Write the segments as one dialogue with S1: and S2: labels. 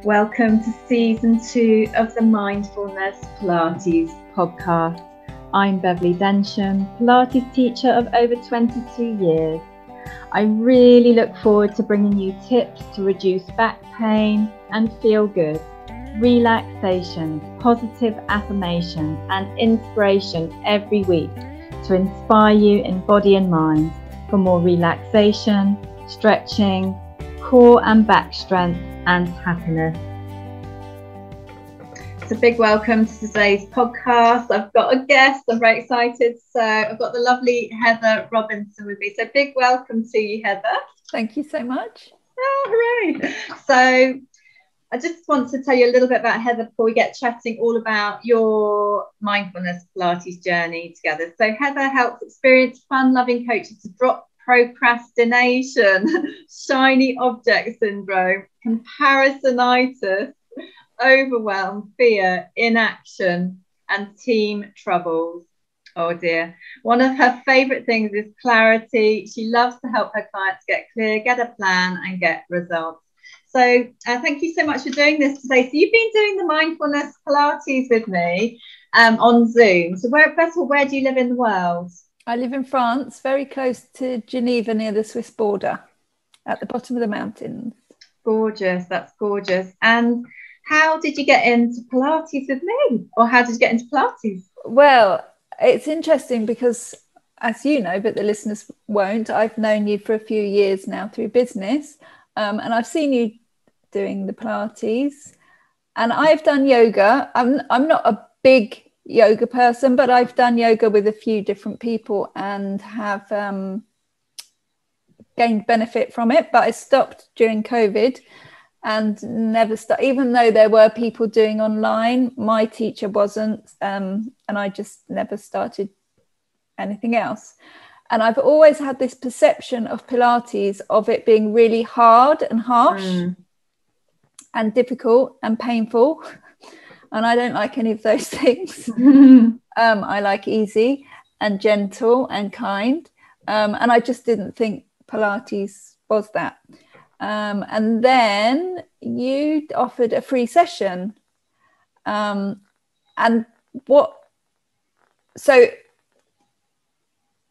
S1: Welcome to season 2 of the Mindfulness Pilates podcast. I'm Beverley Densham, Pilates teacher of over 22 years. I really look forward to bringing you tips to reduce back pain and feel good, relaxation, positive affirmation and inspiration every week to inspire you in body and mind for more relaxation, stretching, core and back strength and happiness. So a big welcome to today's podcast. I've got a guest. I'm very excited. So I've got the lovely Heather Robinson with me. So big welcome to you, Heather.
S2: Thank you so much.
S1: Oh, hooray. So I just want to tell you a little bit about Heather before we get chatting all about your mindfulness Pilates journey together. So Heather helps experienced, fun-loving coaches to drop procrastination, shiny object syndrome, comparisonitis, overwhelm, fear, inaction, and team troubles. Oh dear. One of her favourite things is clarity. She loves to help her clients get clear, get a plan, and get results. So thank you so much for doing this today. So you've been doing the mindfulness Pilates with me on Zoom. So first of all, where do you live in the world?
S2: I live in France, very close to Geneva, near the Swiss border, at the bottom of the mountains.
S1: Gorgeous. That's gorgeous. And how did you get into Pilates with me? Or how did you get into Pilates?
S2: Well, it's interesting because, as you know, but the listeners won't, I've known you for a few years now through business. And I've seen you doing the Pilates. And I've done yoga. I'm not a big yoga person, but I've done yoga with a few different people and have gained benefit from it. But I stopped during COVID and never started, even though there were people doing online. My teacher wasn't, and I just never started anything else. And I've always had this perception of Pilates of it being really hard and harsh and difficult and painful. And I don't like any of those things. I like easy and gentle and kind. And I just didn't think Pilates was that. And then you offered a free session. So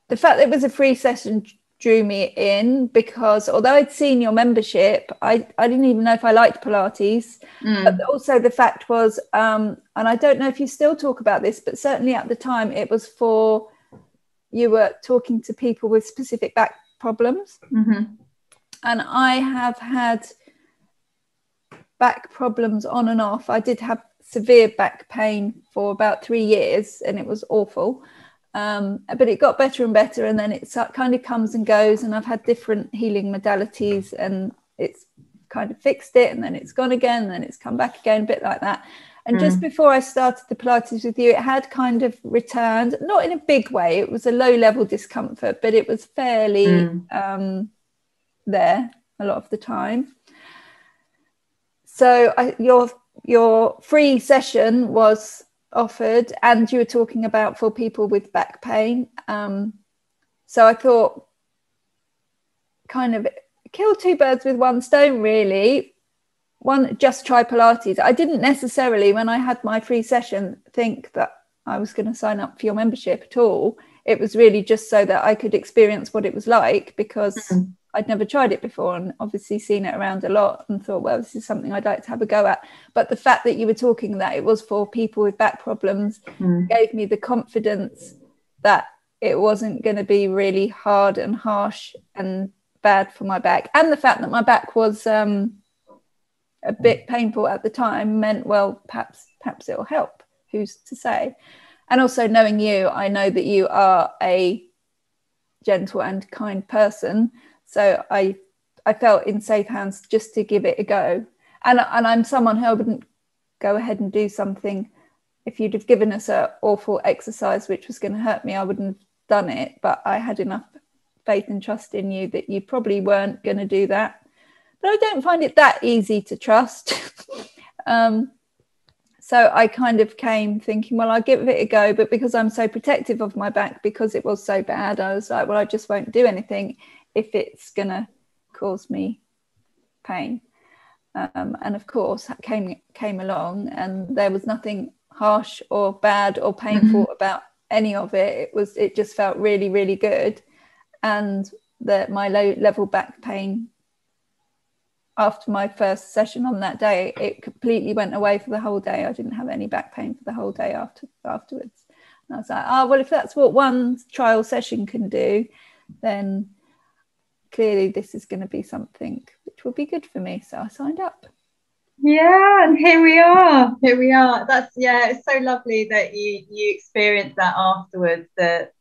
S2: the fact that it was a free session drew me in, because although I'd seen your membership, I didn't even know if I liked Pilates. But also the fact was, and I don't know if you still talk about this, but certainly at the time it was for, you were talking to people with specific back problems. And I have had back problems on and off. I did have severe back pain for about 3 years and it was awful. But it got better and better, and then it kind of comes and goes, and I've had different healing modalities and it's kind of fixed it, and then it's gone again, and then it's come back again, a bit like that. And just before I started the Pilates with you, it had kind of returned, not in a big way. It was a low level discomfort, but it was fairly there a lot of the time. So your free session was offered, and you were talking about for people with back pain. So I thought, kind of kill two birds with one stone, really. One, just try Pilates. I didn't necessarily, when I had my free session, think that I was going to sign up for your membership at all. It was really just so that I could experience what it was like, because I'd never tried it before, and obviously seen it around a lot, and thought, well, this is something I'd like to have a go at. But the fact that you were talking that it was for people with back problems gave me the confidence that it wasn't going to be really hard and harsh and bad for my back. And the fact that my back was a bit painful at the time meant, well, perhaps it'll help. Who's to say? And also, knowing you, I know that you are a gentle and kind person. So I felt in safe hands just to give it a go. And I'm someone who wouldn't go ahead and do something. If you'd have given us an awful exercise which was going to hurt me, I wouldn't have done it. But I had enough faith and trust in you that you probably weren't going to do that. But I don't find it that easy to trust. So I kind of came thinking, well, I'll give it a go. But because I'm so protective of my back, because it was so bad, I was like, well, I just won't do anything if it's going to cause me pain. And of course came along, and there was nothing harsh or bad or painful about any of it. It just felt really, really good. And my low level back pain after my first session on that day, it completely went away for the whole day. I didn't have any back pain for the whole day afterwards. And I was like, oh, well, if that's what one trial session can do, then clearly this is going to be something which will be good for me. So I signed up.
S1: Yeah, and here we are. It's so lovely that you experienced that afterwards, that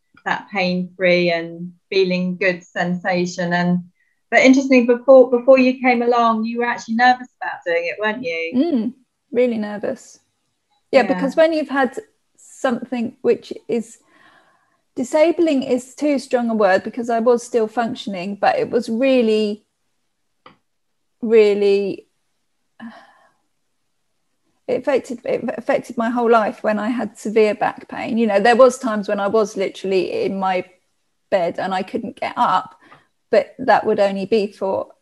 S1: pain-free and feeling good sensation. But interesting, before you came along, you were actually nervous about doing it, weren't you?
S2: Really nervous. Yeah, because when you've had something which is disabling is too strong a word, because I was still functioning, but it was really, really, it affected my whole life when I had severe back pain. You know, there was times when I was literally in my bed and I couldn't get up, but that would only be for,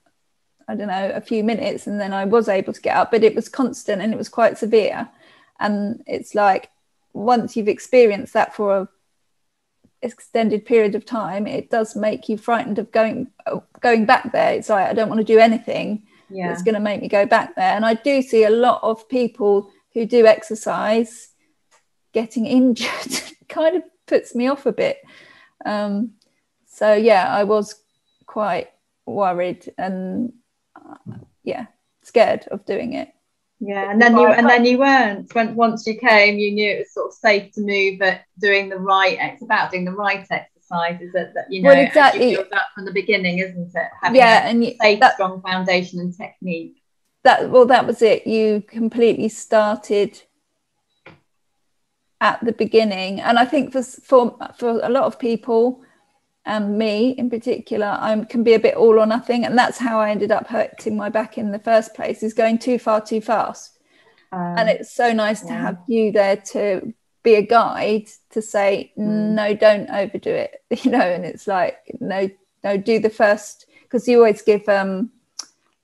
S2: I don't know, a few minutes, and then I was able to get up, but it was constant and it was quite severe. And it's like, once you've experienced that for a extended period of time, it does make you frightened of going back there. It's like, I don't want to do anything that's going to make me go back there. And I do see a lot of people who do exercise getting injured. Kind of puts me off a bit. So yeah, I was quite worried and scared of doing it.
S1: Yeah, and then you weren't. Once you came, you knew it was sort of safe to move, but doing the right exercises that you know, well, exactly. You build up from the beginning, isn't it? Having a safe, strong foundation and technique.
S2: That was it. You completely started at the beginning, and I think for a lot of people, and me in particular, I can be a bit all or nothing, and that's how I ended up hurting my back in the first place, is going too far too fast. And it's so nice to have you there to be a guide, to say no, don't overdo it, you know. And it's like, no, do the first, because you always give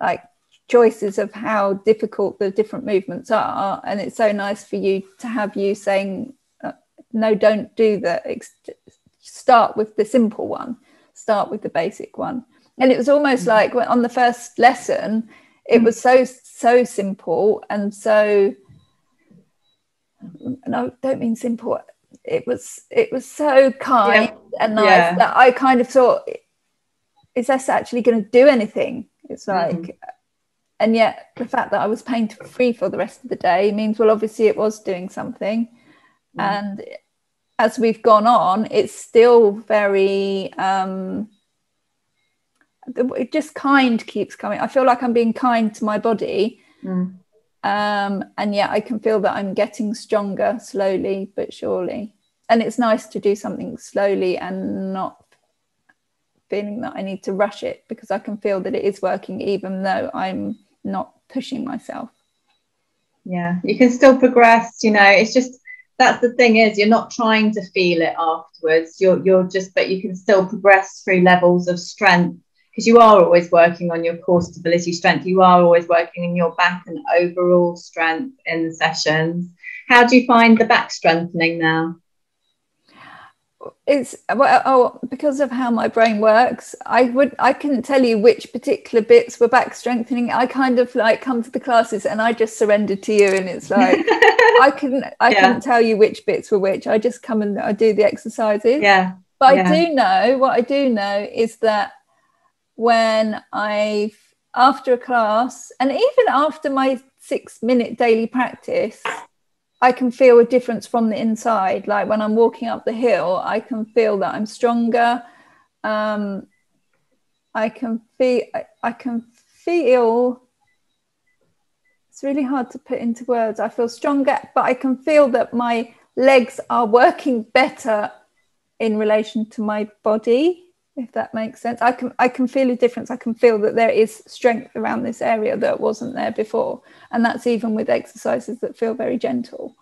S2: like choices of how difficult the different movements are, and it's so nice for you to have you saying no, don't do that. Start with the simple one, start with the basic one. And it was almost like on the first lesson, it was so simple, and so, no, don't mean simple, it was so kind and nice that I kind of thought, is this actually going to do anything? It's like, and yet the fact that I was pain free for the rest of the day means, well, obviously it was doing something. And as we've gone on, it's still very it just kind keeps coming. I feel like I'm being kind to my body, and yet I can feel that I'm getting stronger slowly but surely. And it's nice to do something slowly and not feeling that I need to rush it, because I can feel that it is working even though I'm not pushing myself.
S1: Yeah, you can still progress, you know. It's just, that's the thing, is you're not trying to feel it afterwards. You're just, but you can still progress through levels of strength, because you are always working on your core stability strength. You are always working on your back and overall strength in the sessions. How do you find the back strengthening now?
S2: It's because of how my brain works, I couldn't tell you which particular bits were back strengthening. I kind of like come to the classes and I just surrendered to you, and it's like I couldn't tell you which bits were which. I just come and I do the exercises. But what I do know is that when after a class, and even after my 6-minute daily practice, I can feel a difference from the inside. Like when I'm walking up the hill, I can feel that I'm stronger. I can feel, it's really hard to put into words. I feel stronger, but I can feel that my legs are working better in relation to my body, if that makes sense. I can feel a difference. I can feel that there is strength around this area that wasn't there before. And that's even with exercises that feel very gentle.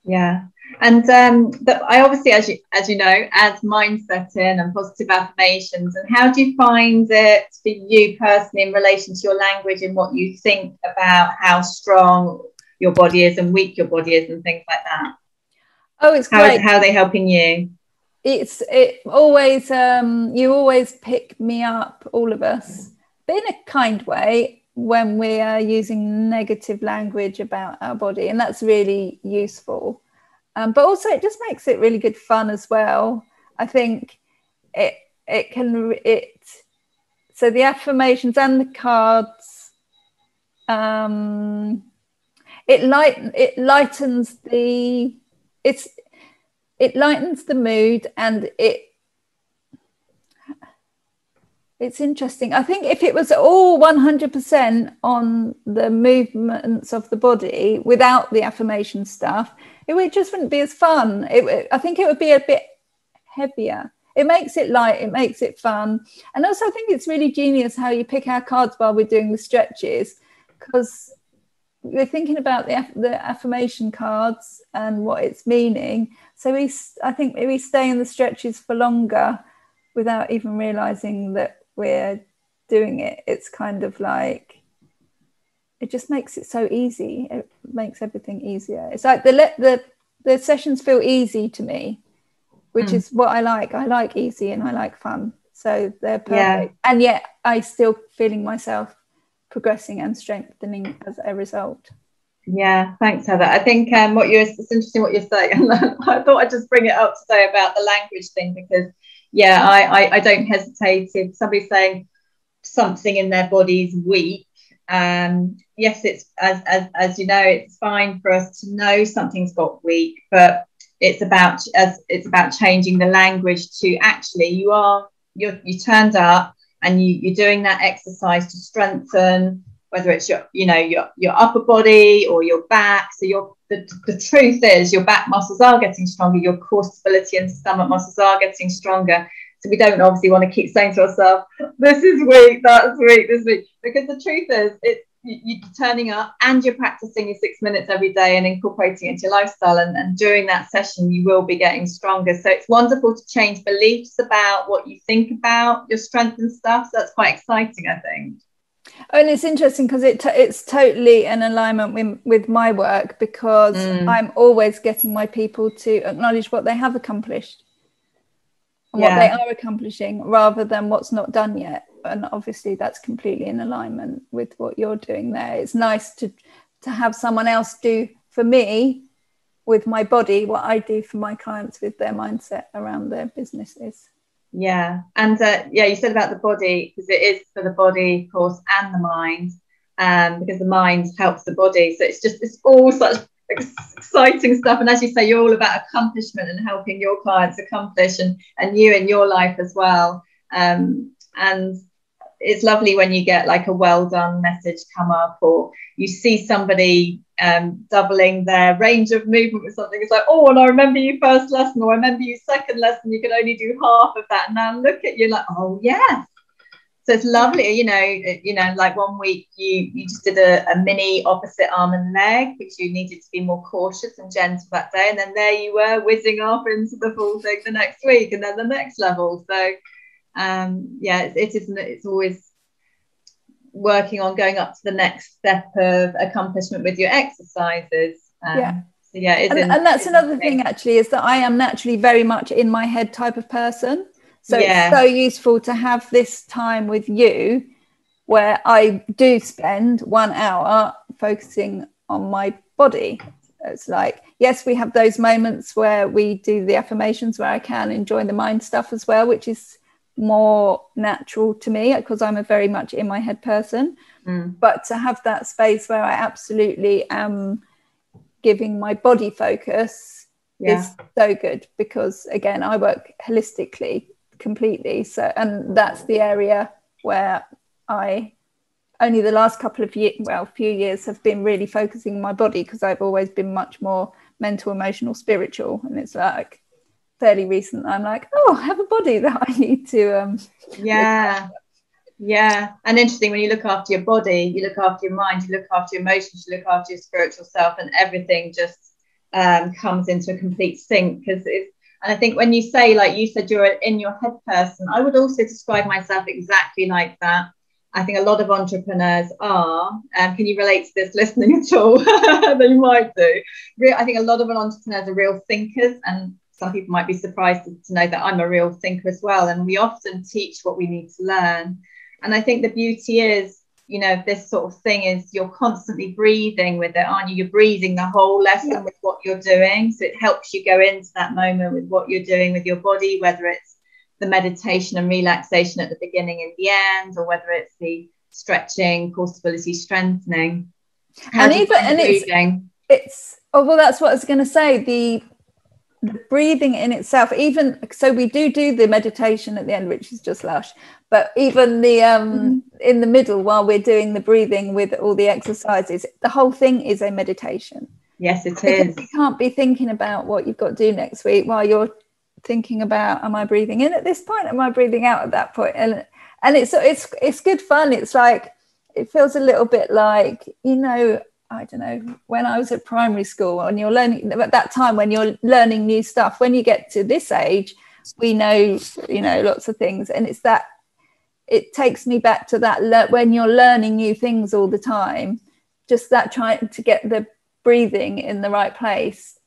S1: Yeah. And I obviously, as you know, add mindset in and positive affirmations. And how do you find it for you personally in relation to your language and what you think about how strong your body is and weak your body is and things like that?
S2: Oh, it's great.
S1: How are they helping you?
S2: It always you always pick me up, all of us, but in a kind way, when we are using negative language about our body, and that's really useful. But also it just makes it really good fun as well. I think so the affirmations and the cards, it lightens the mood, and it's interesting. I think if it was all 100% on the movements of the body without the affirmation stuff, it just wouldn't be as fun. I think it would be a bit heavier. It makes it light, it makes it fun. And also I think it's really genius how you pick our cards while we're doing the stretches, because we're thinking about the affirmation cards and what it's meaning. So I think we stay in the stretches for longer without even realizing that we're doing it. It's kind of like, it just makes it so easy. It makes everything easier. It's like the sessions feel easy to me, which is what I like. I like easy and I like fun. So they're perfect. Yeah. And yet I still feeling myself progressing and strengthening as a result.
S1: Yeah, thanks, Heather. I think it's interesting what you're saying. I thought I'd just bring it up today about the language thing, because I don't hesitate if somebody's saying something in their body's weak. Yes, it's as you know, it's fine for us to know something's got weak, but it's about changing the language to actually you turned up and you're doing that exercise to strengthen, whether it's your upper body or your back. So the truth is your back muscles are getting stronger, your core stability and stomach muscles are getting stronger. So we don't obviously want to keep saying to ourselves, this is weak, that's weak, this is weak. Because the truth is, you're turning up and you're practicing your 6 minutes every day and incorporating it into your lifestyle. And during that session, you will be getting stronger. So it's wonderful to change beliefs about what you think about your strength and stuff. So that's quite exciting, I think.
S2: And it's interesting because it's totally in alignment with my work, because I'm always getting my people to acknowledge what they have accomplished and what they are accomplishing, rather than what's not done yet. And obviously that's completely in alignment with what you're doing there. It's nice to have someone else do for me with my body what I do for my clients with their mindset around their businesses.
S1: Yeah. And you said about the body, because it is for the body, of course, and the mind, because the mind helps the body. So it's all such exciting stuff. And as you say, you're all about accomplishment and helping your clients accomplish, and you in your life as well. And it's lovely when you get like a well done message come up, or you see somebody doubling their range of movement with something. It's like, oh, and I remember you first lesson, or I remember you second lesson, you could only do half of that. Now look at you, like, oh yes. So it's lovely, you know, like one week you just did a mini opposite arm and leg, because you needed to be more cautious and gentle that day, and then there you were whizzing off into the full thing the next week, and then the next level. So it's always working on going up to the next step of accomplishment with your exercises. And
S2: that's another thing actually, is that I am naturally very much in my head type of person. So it's so useful to have this time with you where I do spend 1 hour focusing on my body. It's like, yes, we have those moments where we do the affirmations, where I can enjoy the mind stuff as well, which is more natural to me because I'm a very much in my head person. But to have that space where I absolutely am giving my body focus is so good, because again, I work holistically completely. So, and that's the area where I only the last couple of years, few years, have been really focusing my body, because I've always been much more mental, emotional, spiritual. And it's like fairly recent, I'm like, oh, I have a body that I need to
S1: and interesting, when you look after your body, you look after your mind, you look after your emotions, you look after your spiritual self, and everything just comes into a complete sync. Because it's, and I think when you say, like you said, you're an in your head person, I would also describe myself exactly like that. I think a lot of entrepreneurs are. Can you relate to this listening at all? They might do. I think a lot of entrepreneurs are real thinkers, and some people might be surprised to know that I'm a real thinker as well. And we often teach what we need to learn. And I think the beauty is, you know, this sort of thing is you're constantly breathing with it, aren't you? You're breathing the whole lesson with what you're doing. So it helps you go into that moment with what you're doing with your body, whether it's the meditation and relaxation at the beginning and the end, or whether it's the stretching, core stability, strengthening.
S2: And it's oh, well, that's what I was going to say. The breathing in itself, even so, we do the meditation at the end, which is just lush. But even the in the middle, while we're doing the breathing with all the exercises, the whole thing is a meditation.
S1: Yes, it
S2: is.
S1: You
S2: can't be thinking about what you've got to do next week while you're thinking about, am I breathing in at this point? Am I breathing out at that point? And it's good fun. It's like, it feels a little bit like, you know, I don't know, when I was at primary school and you're learning at that time, when you're learning new stuff, when you get to this age, we know, you know, lots of things. And it's that, it takes me back to that when you're learning new things all the time, just that trying to get the breathing in the right place.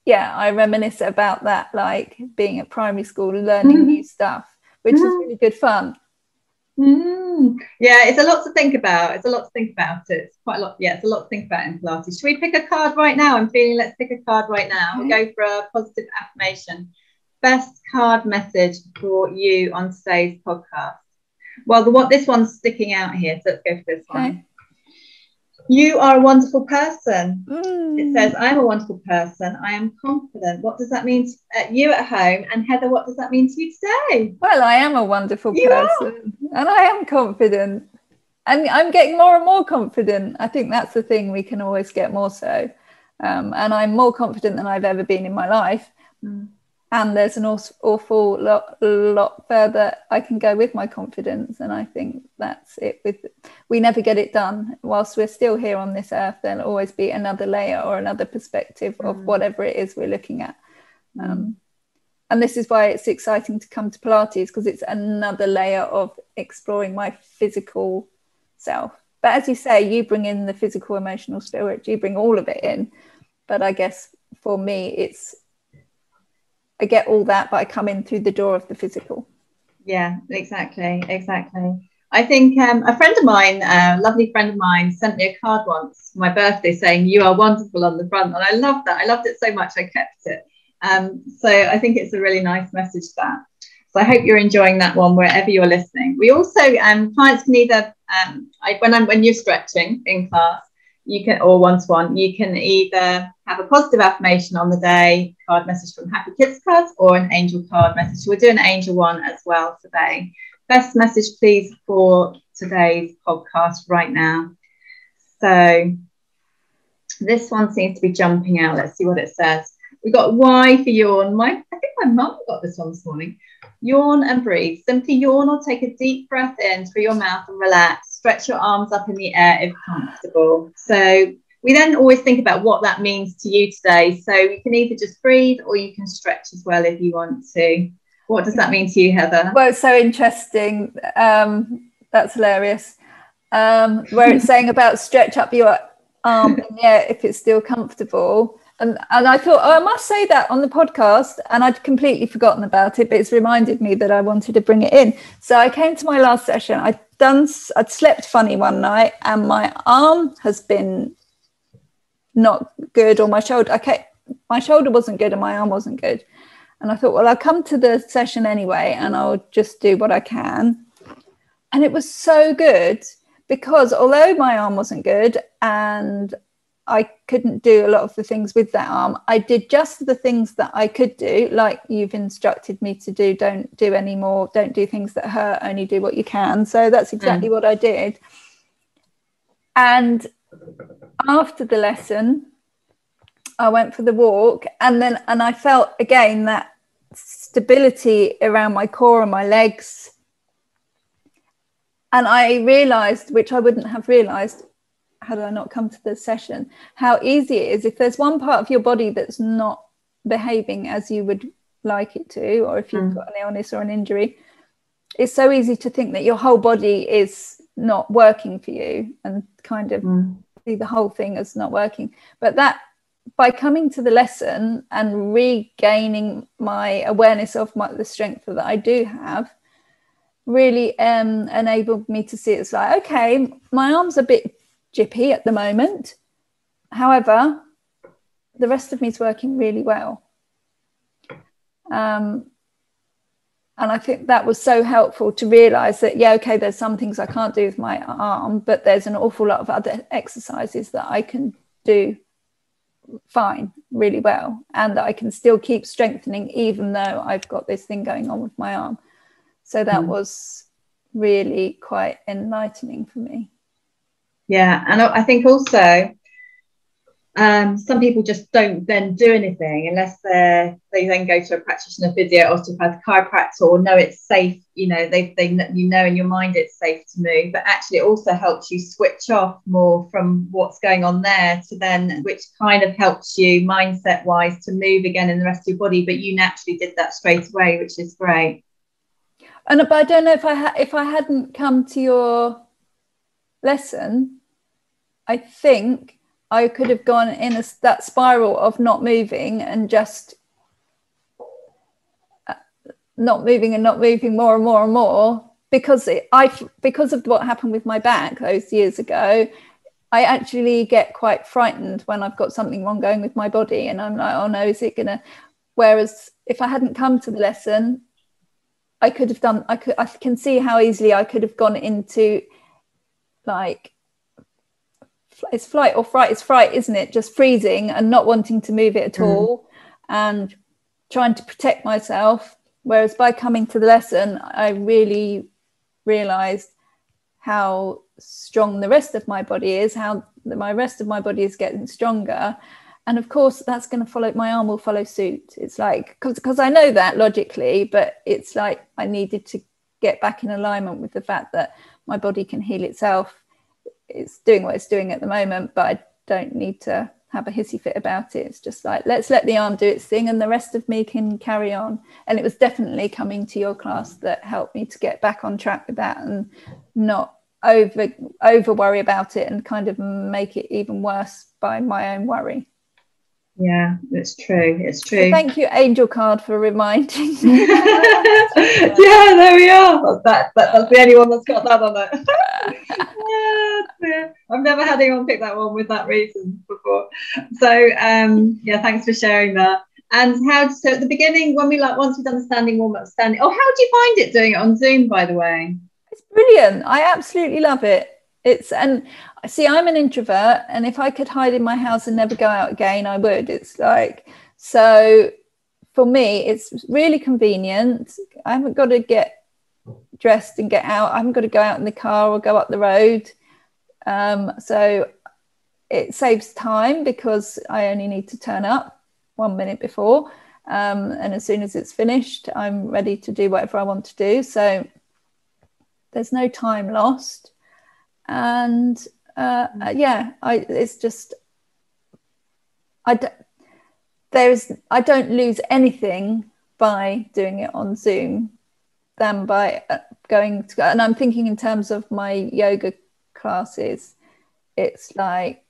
S2: Yeah, I reminisce about that, like being at primary school, learning new stuff, which is really good fun.
S1: Yeah, it's a lot to think about. It's quite a lot. Yeah, it's a lot to think about in Pilates. Should we pick a card right now? Let's pick a card right now. Okay. We'll go for a positive affirmation. Best card message for you on today's podcast. Well, this one's sticking out here, so let's go for this one. You are a wonderful person. It says, I am a wonderful person. I am confident. What does that mean to you at home? And Heather, what does that mean to you today?
S2: Well, I am a wonderful person and I am confident. And I'm getting more and more confident. I think that's the thing, we can always get more so. And I'm more confident than I've ever been in my life. And there's an awful lot further I can go with my confidence. And I think that's it. We never get it done. Whilst we're still here on this earth, there'll always be another layer or another perspective of whatever it is we're looking at. And this is why it's exciting to come to Pilates, because it's another layer of exploring my physical self. But as you say, you bring in the physical, emotional, spirit, you bring all of it in. But I guess for me, I get all that, but I come in through the door of the physical. Yeah,
S1: exactly. I think a friend of mine, a lovely friend of mine, sent me a card once for my birthday saying, you are wonderful on the front. And I loved that. I loved it so much, I kept it. So I think it's a really nice message, that. So I hope you're enjoying that one wherever you're listening. We also, clients can either, when you're stretching in class, you can, or one-to-one, you can either have a positive affirmation on the day, card message from Happy Kids Cards, or an angel card message. We're doing an angel one as well today. Best message, please, for today's podcast right now. So this one seems to be jumping out. Let's see what it says. We've got Y for yawn. I think my mum got this one this morning. Yawn and breathe. Simply yawn or take a deep breath in through your mouth and relax. Stretch your arms up in the air if comfortable. So we then always think about what that means to you today. So you can either just breathe or you can stretch as well if you want to. What does that mean to you, Heather?
S2: Well, it's so interesting. That's hilarious. Where it's saying about stretch up your arm in the air if it's still comfortable. And I thought, I must say that on the podcast, and I'd completely forgotten about it, but it's reminded me that I wanted to bring it in. So I came to my last session. I'd slept funny one night, and my arm has been not good, or my shoulder. My shoulder wasn't good, and my arm wasn't good. And I thought, well, I'll come to the session anyway, and I'll just do what I can. And it was so good, because although my arm wasn't good and I couldn't do a lot of the things with that arm, I did just the things that I could do, like you've instructed me to do. Don't do any more, don't do things that hurt, only do what you can. So that's exactly what I did. And after the lesson, I went for the walk, and I felt again that stability around my core and my legs. And I realized, which I wouldn't have realized, how do I not come to the session? How easy it is if there's one part of your body that's not behaving as you would like it to, or if you've got an illness or an injury, it's so easy to think that your whole body is not working for you and kind of see the whole thing as not working. But that, by coming to the lesson and regaining my awareness of the strength that I do have, really enabled me to see it's like, okay, my arm's a bit jippy at the moment, however the rest of me is working really well. And I think that was so helpful to realize that, yeah, okay, there's some things I can't do with my arm, but there's an awful lot of other exercises that I can do fine, really well, and that I can still keep strengthening even though I've got this thing going on with my arm. So that was really quite enlightening for me.
S1: Yeah, and I think also some people just don't then do anything unless they then go to a practitioner, physio, osteopath, chiropractor, or know it's safe. You know, they you know in your mind it's safe to move, but actually it also helps you switch off more from what's going on there to then, which kind of helps you mindset wise to move again in the rest of your body. But you naturally did that straight away, which is great.
S2: And but I don't know if I hadn't come to your lesson, I think I could have gone in that spiral of not moving and just not moving and not moving more and more and more, because of what happened with my back those years ago. I actually get quite frightened when I've got something wrong going with my body, and I'm like, oh no, is it gonna? Whereas if I hadn't come to the lesson, I can see how easily I could have gone into, like, it's flight or fright. It's fright, isn't it? Just freezing and not wanting to move it at all and trying to protect myself. Whereas by coming to the lesson, I really realized how strong the rest of my body is, how my rest of my body is getting stronger. And of course, that's going to follow, my arm will follow suit. It's like, because I know that logically, but it's like I needed to get back in alignment with the fact that my body can heal itself. It's doing what it's doing at the moment, but I don't need to have a hissy fit about it. It's just like, let's let the arm do its thing and the rest of me can carry on. And it was definitely coming to your class that helped me to get back on track with that and not over worry about it and kind of make it even worse by my own worry.
S1: Yeah, it's true. It's true.
S2: So thank you, Angel Card, for reminding me.
S1: Yeah, there we are. That's the only one that's got that on it. Yeah, I've never had anyone pick that one with that reason before. So yeah, thanks for sharing that. And so at the beginning, when once we've done the standing warm up, standing. Oh, how do you find it doing it on Zoom, by the way?
S2: It's brilliant. I absolutely love it. And see, I'm an introvert, and if I could hide in my house and never go out again, I would. It's like, so for me, it's really convenient. I haven't got to get dressed and get out. I haven't got to go out in the car or go up the road. So it saves time because I only need to turn up 1 minute before. And as soon as it's finished, I'm ready to do whatever I want to do. So there's no time lost. And yeah, it's just, I don't lose anything by doing it on Zoom than by going to, and I'm thinking in terms of my yoga classes, it's like,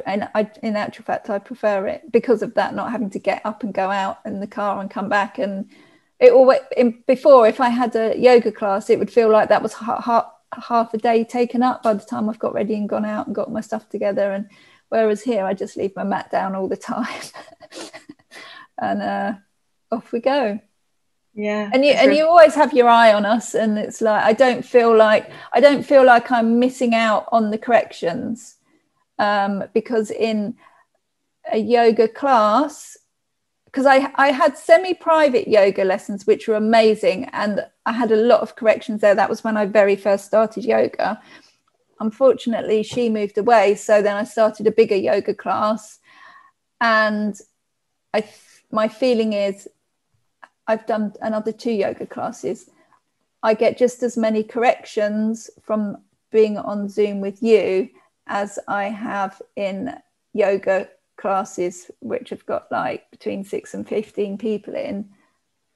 S2: in actual fact, I prefer it because of that, not having to get up and go out in the car and come back. And it always, before, if I had a yoga class, it would feel like that was half a day taken up by the time I've got ready and gone out and got my stuff together. And whereas here, I just leave my mat down all the time and off we go.
S1: Yeah.
S2: And you always have your eye on us, and it's like I don't feel like I'm missing out on the corrections, because in a yoga class, because I had semi-private yoga lessons which were amazing, and I had a lot of corrections there. That was when I very first started yoga. Unfortunately, she moved away, so then I started a bigger yoga class, and my feeling is I've done another 2 yoga classes. I get just as many corrections from being on Zoom with you as I have in yoga classes, which have got like between 6 and 15 people in.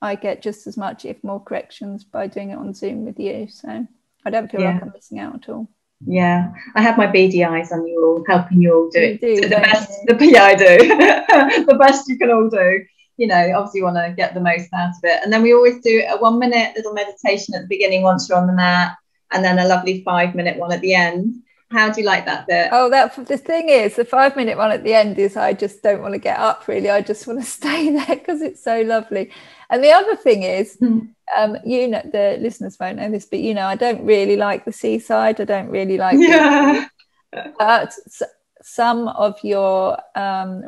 S2: I get just as much, if more, corrections by doing it on Zoom with you. So I don't feel like I'm missing out at all.
S1: Yeah, I have my beady eyes on you all, helping you all do
S2: the best.
S1: Yeah, I do. The best you can all do. You know, obviously you want to get the most out of it. And then we always do a 1 minute little meditation at the beginning once you're on the mat, and then a lovely 5 minute one at the end. How do you like that bit?
S2: Oh, the thing is, the 5 minute one at the end is I just don't want to get up, really. I just want to stay there because it's so lovely. And the other thing is, you know, the listeners won't know this, but you know, I don't really like the seaside. I don't really like but some of your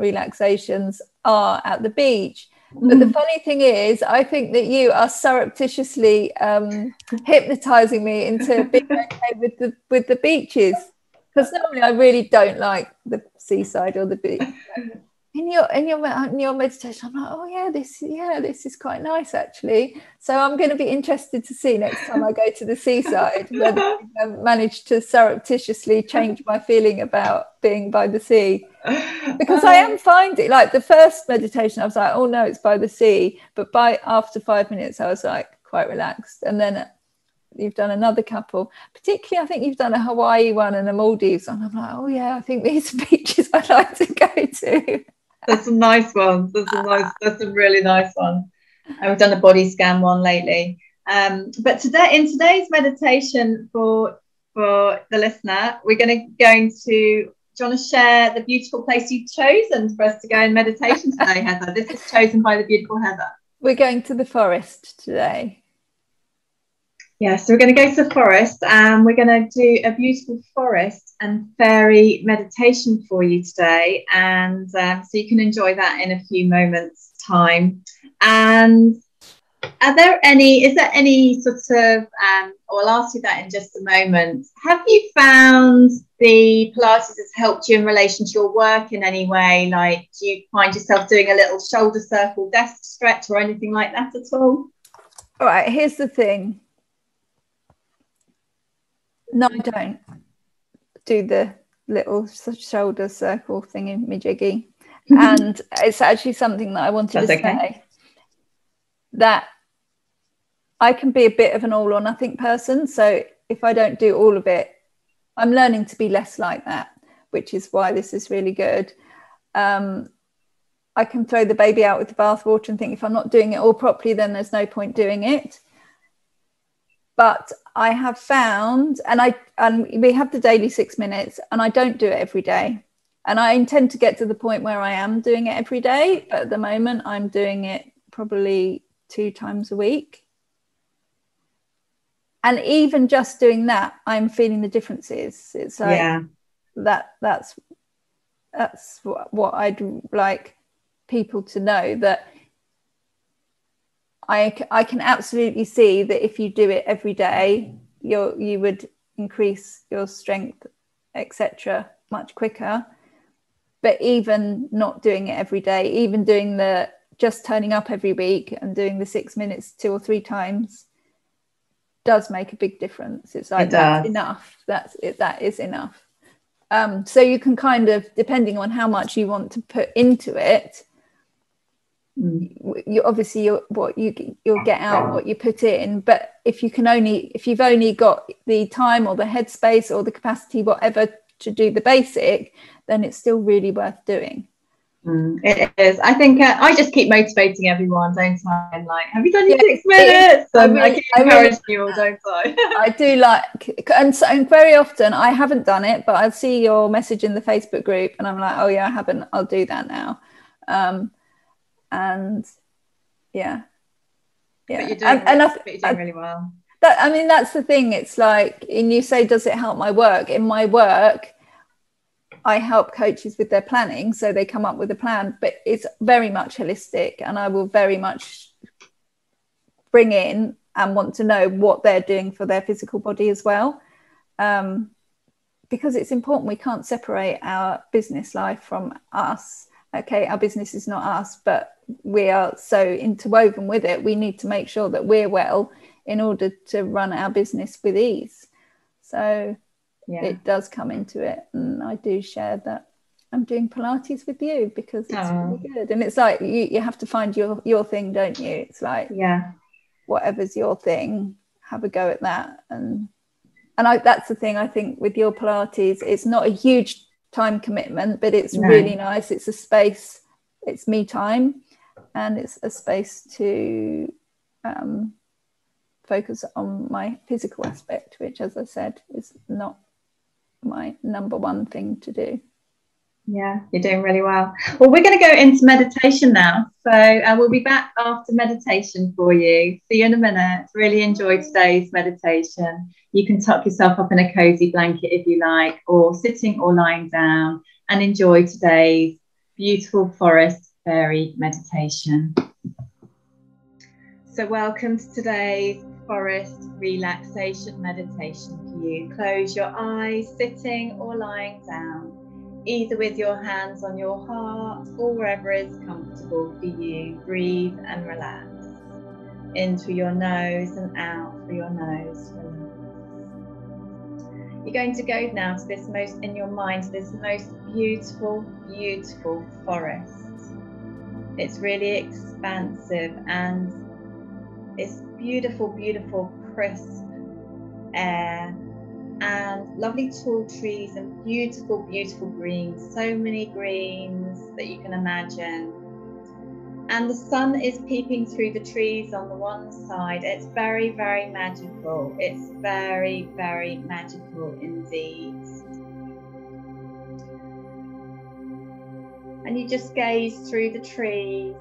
S2: relaxations are at the beach. But the funny thing is, I think that you are surreptitiously hypnotizing me into being okay with the beaches, because normally I really don't like the seaside or the beach. In your meditation, I'm like, oh yeah, this is quite nice actually. So I'm going to be interested to see next time I go to the seaside whether I've managed to surreptitiously change my feeling about being by the sea. Because I am finding, like, the first meditation, I was like, oh no, it's by the sea. But after 5 minutes, I was like quite relaxed. And then you've done another couple, particularly I think you've done a Hawaii one and a Maldives, and I'm like, oh yeah, I think these are beaches I'd like to go to.
S1: There's some nice ones. There's some really nice ones. And we've done a body scan one lately. But in today's meditation for the listener, we're going to. Do you want to share the beautiful place you've chosen for us to go in meditation today, Heather? This is chosen by the beautiful Heather.
S2: We're going to the forest today.
S1: Yeah, so we're going to go to the forest, and we're going to do a beautiful forest and fairy meditation for you today. And so you can enjoy that in a few moments' time. And is there any sort of, I'll ask you that in just a moment. Have you found the Pilates has helped you in relation to your work in any way? Like, do you find yourself doing a little shoulder circle desk stretch or anything like that at all?
S2: All right, here's the thing. No, I don't do the little shoulder circle thing in my jiggy. And it's actually something that I wanted to say, that I can be a bit of an all or nothing person. So if I don't do all of it, I'm learning to be less like that, which is why this is really good. I can throw the baby out with the bathwater and think if I'm not doing it all properly, then there's no point doing it. But I have found, and we have the daily 6 minutes, and I don't do it every day. And I intend to get to the point where I am doing it every day. But at the moment, I'm doing it probably 2 times a week. And even just doing that, I'm feeling the differences. It's like that's what I'd like people to know, that I can absolutely see that if you do it every day, you would increase your strength, etc., much quicker. But even not doing it every day, even doing just turning up every week and doing the 6 minutes 2 or 3 times does make a big difference. It's like, that's enough. That is enough. So you can kind of, depending on how much you want to put into it, you'll get out what you put in. But if you've only got the time or the headspace or the capacity, whatever, to do the basic, then it's still really worth doing.
S1: It is. I think I just keep motivating everyone, don't I? I'm like, have you done your 6 minutes? I keep encouraging you all, don't I?
S2: I do like, and very often I haven't done it, but I'll see your message in the Facebook group and I'm like, oh yeah, I haven't, I'll do that now. And yeah.
S1: But you're doing really well.
S2: That's the thing. It's like, and you say, does it help my work? In my work, I help coaches with their planning, so they come up with a plan, but it's very much holistic, and I will very much bring in and want to know what they're doing for their physical body as well, because it's important. We can't separate our business life from us. Okay, our business is not us, but we are so interwoven with it. We need to make sure that we're well in order to run our business with ease. So it does come into it. And I do share that I'm doing Pilates with you because it's really good. And it's like you have to find your thing, don't you? It's like, whatever's your thing, have a go at that. And that's the thing, I think, with your Pilates, it's not a huge time commitment, but it's really nice. It's a space, it's me time, and it's a space to focus on my physical aspect, which, as I said, is not my number one thing to do.
S1: Yeah, you're doing really well. Well, we're going to go into meditation now. So we'll be back after meditation for you. See you in a minute. Really enjoy today's meditation. You can tuck yourself up in a cozy blanket if you like, or sitting or lying down, and enjoy today's beautiful forest fairy meditation. So welcome to today's forest relaxation meditation for you. Close your eyes, sitting or lying down, either with your hands on your heart or wherever is comfortable for you. Breathe and relax. In through your nose and out through your nose. Relax. You're going to go now to this in your mind, this most beautiful, beautiful forest. It's really expansive and it's beautiful, beautiful, crisp air. And lovely tall trees and beautiful, beautiful greens. So many greens that you can imagine. And the sun is peeping through the trees on the one side. It's very, very magical. It's very, very magical indeed. And you just gaze through the trees,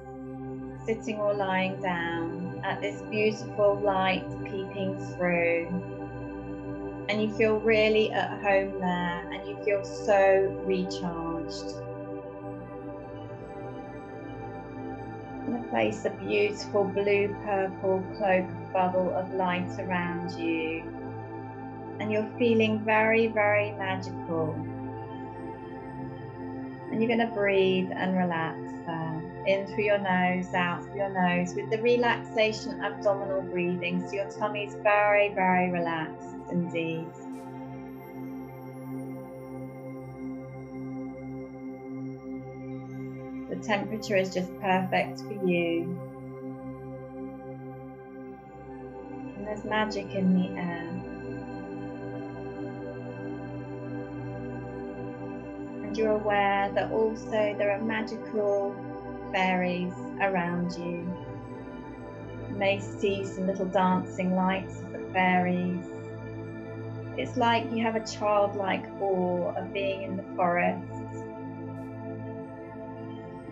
S1: sitting or lying down, at this beautiful light peeping through. And you feel really at home there, and you feel so recharged. I'm going to place a beautiful blue-purple cloak bubble of light around you, and you're feeling very, very magical. And you're going to breathe and relax there. In through your nose, out through your nose, with the relaxation abdominal breathing, so your tummy's very, very relaxed indeed. The temperature is just perfect for you. And there's magic in the air. And you're aware that also there are magical fairies around you. You may see some little dancing lights of the fairies. It's like you have a childlike awe of being in the forest.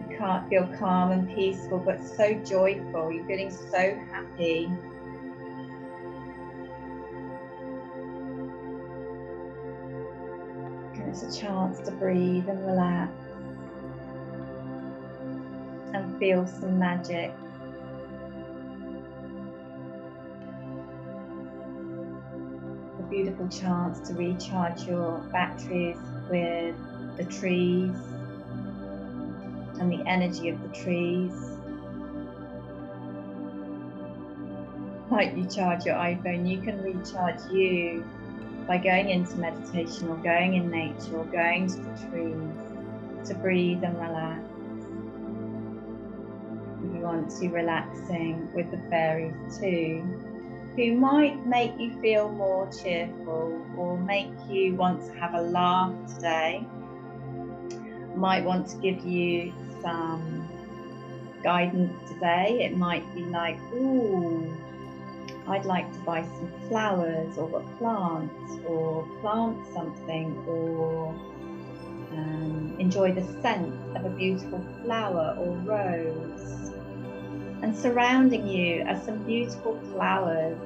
S1: You can't feel calm and peaceful, but so joyful. You're feeling so happy. And it's a chance to breathe and relax and feel some magic. A beautiful chance to recharge your batteries with the trees and the energy of the trees. Like you charge your iPhone, you can recharge you by going into meditation or going in nature or going to the trees to breathe and relax. If you want to, relaxing with the fairies too, who might make you feel more cheerful or make you want to have a laugh today, might want to give you some guidance today. It might be like, ooh, I'd like to buy some flowers or a plant or plant something, or enjoy the scent of a beautiful flower or rose. And surrounding you are some beautiful flowers.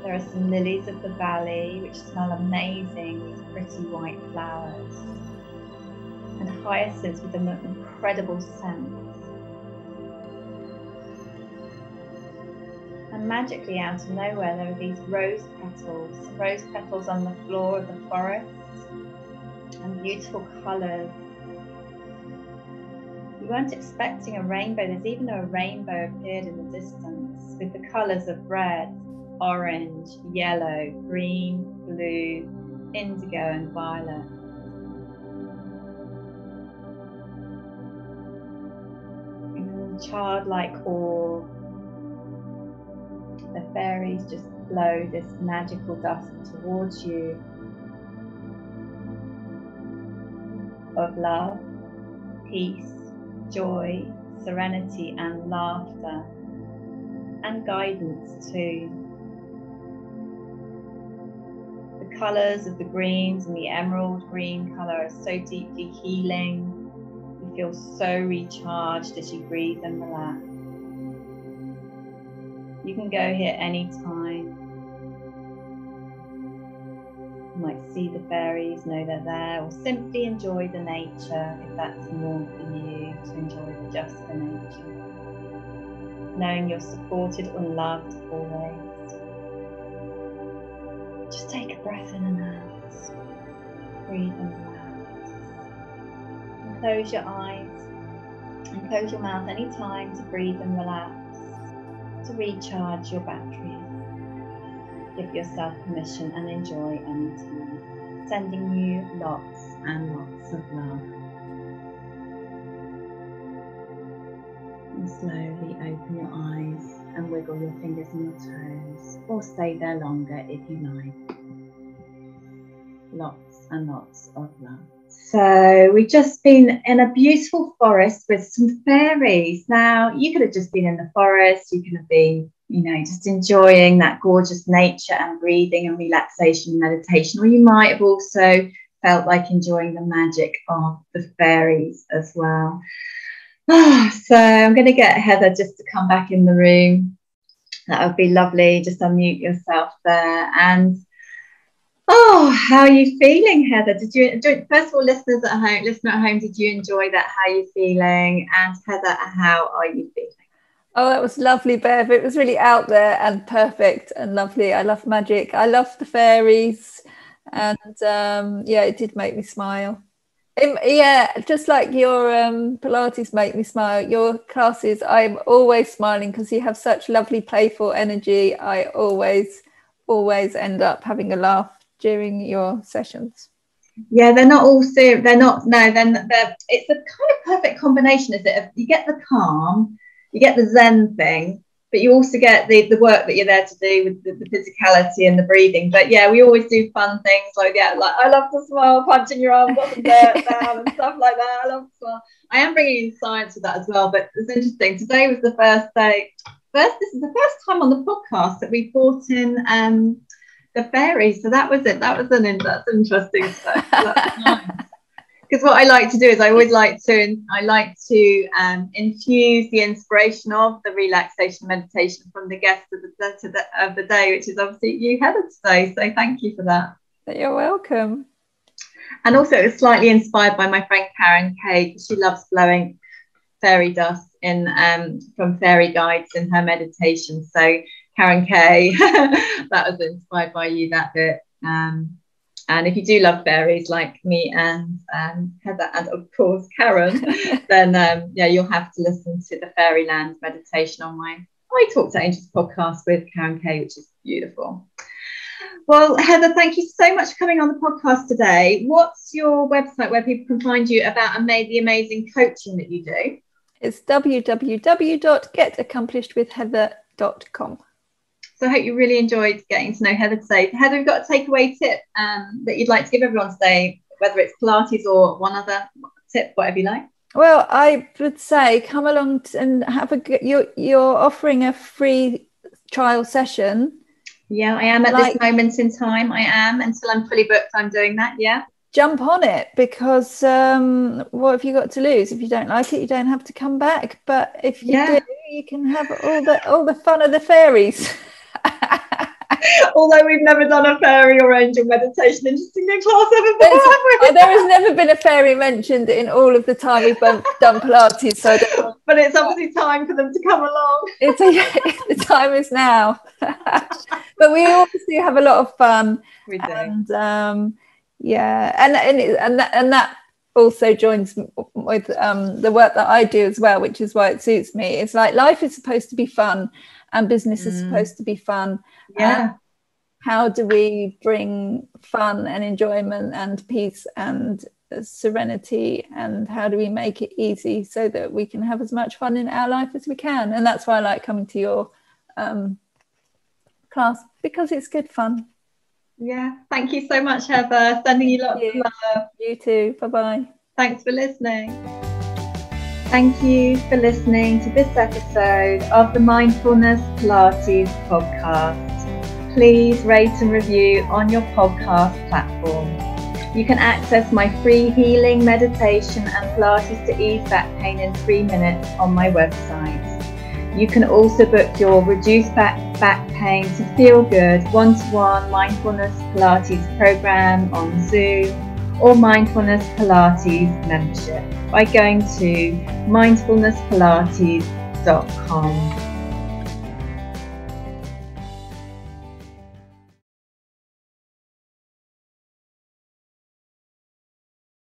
S1: There are some lilies of the valley which smell amazing, these pretty white flowers, and hyacinths with an incredible scent. And magically out of nowhere there are these rose petals on the floor of the forest, and beautiful colours. You weren't expecting a rainbow. There's even a rainbow appeared in the distance with the colours of red orange, yellow, green, blue, indigo and violet. In childlike awe, the fairies just blow this magical dust towards you of love, peace, joy, serenity and laughter, and guidance too. The colours of the greens and the emerald green colour are so deeply healing. You feel so recharged as you breathe and relax. You can go here anytime. You might see the fairies, know they're there, or simply enjoy the nature if that's more for you, to enjoy just the nature. Knowing you're supported and loved always. Just take a breath in and out. Breathe and relax. And close your eyes and close your mouth anytime to breathe and relax, to recharge your batteries. Give yourself permission and enjoy anytime. Sending you lots and lots of love. And slowly open your eyes and wiggle your fingers and your toes, or stay there longer if you like. Lots and lots of love. So we've just been in a beautiful forest with some fairies. Now, you could have just been in the forest, you could have been, you know, just enjoying that gorgeous nature and breathing and relaxation and meditation, or you might have also felt like enjoying the magic of the fairies as well. So I'm going to get Heather just to come back in the room. That would be lovely. Just unmute yourself there. And how are you feeling, Heather? Did you, first of all, listener at home, did you enjoy that? How are you feeling? And Heather, how are you feeling?
S2: Oh, that was lovely, Bev. It was really out there and perfect and lovely. I love magic. I love the fairies. And yeah, it did make me smile. Yeah, just like your Pilates make me smile, your classes, I'm always smiling because you have such lovely playful energy. I always end up having a laugh during your sessions.
S1: Yeah, they're not all serious. They're not, no, they're it's a kind of perfect combination, is it? You get the calm, you get the Zen thing, but you also get the work that you're there to do with the physicality and the breathing. But yeah, we always do fun things like, yeah, like I love to smile, punching your arms up and down and stuff like that. I love to smile. I am bringing in science with that as well, but it's interesting. Today was the first day. This is the first time on the podcast that we brought in the fairies. So that was it. That's interesting stuff. That's nice. Because what I like to do is I like to infuse the inspiration of the relaxation meditation from the guest of the day, which is obviously you, Heather, today. So thank you for that.
S2: You're welcome.
S1: And also it was slightly inspired by my friend Karen Kay, because she loves blowing fairy dust in from fairy guides in her meditation. So Karen Kay, that was inspired by you, that bit. And if you do love fairies like me and Heather and of course Karen, then yeah, you'll have to listen to the Fairyland meditation on my I Talk to Angels podcast with Karen Kay, which is beautiful. Well, Heather, thank you so much for coming on the podcast today. What's your website where people can find you about the amazing coaching that you do?
S2: It's www.getaccomplishedwithheather.com.
S1: So I hope you really enjoyed getting to know Heather today. Heather, we've got a takeaway tip that you'd like to give everyone today, whether it's Pilates or one other tip, whatever you like.
S2: Well, I would say come along and have you're offering a free trial session.
S1: Yeah, I am at this moment in time. I am, until I'm fully booked, I'm doing that, yeah.
S2: Jump on it, because what have you got to lose? If you don't like it, you don't have to come back. But if you do, you can have all the fun of the fairies.
S1: Although we've never done a fairy or angel meditation interesting class ever before, have we?
S2: There has never been a fairy mentioned in all of the time we've done Pilates. So
S1: but it's obviously time for them to come along.
S2: The time is now. But we obviously have a lot of fun.
S1: We do.
S2: And yeah, and that also joins with the work that I do as well, which is why it suits me. It's like life is supposed to be fun, and business is supposed to be fun.
S1: Yeah.
S2: How do we bring fun and enjoyment and peace and serenity, and how do we make it easy so that we can have as much fun in our life as we can? And that's why I like coming to your class, because it's good fun.
S1: Yeah, thank you so much, Heather. Sending you lots of love.
S2: You too. Bye-bye.
S1: Thanks for listening. Thank you for listening to this episode of the Mindfulness Pilates podcast. Please rate and review on your podcast platform. You can access my free healing, meditation and Pilates to ease back pain in 3 minutes on my website. You can also book your reduced back pain to feel good one-to-one mindfulness Pilates program on Zoom or mindfulness Pilates membership by going to mindfulnesspilates.com.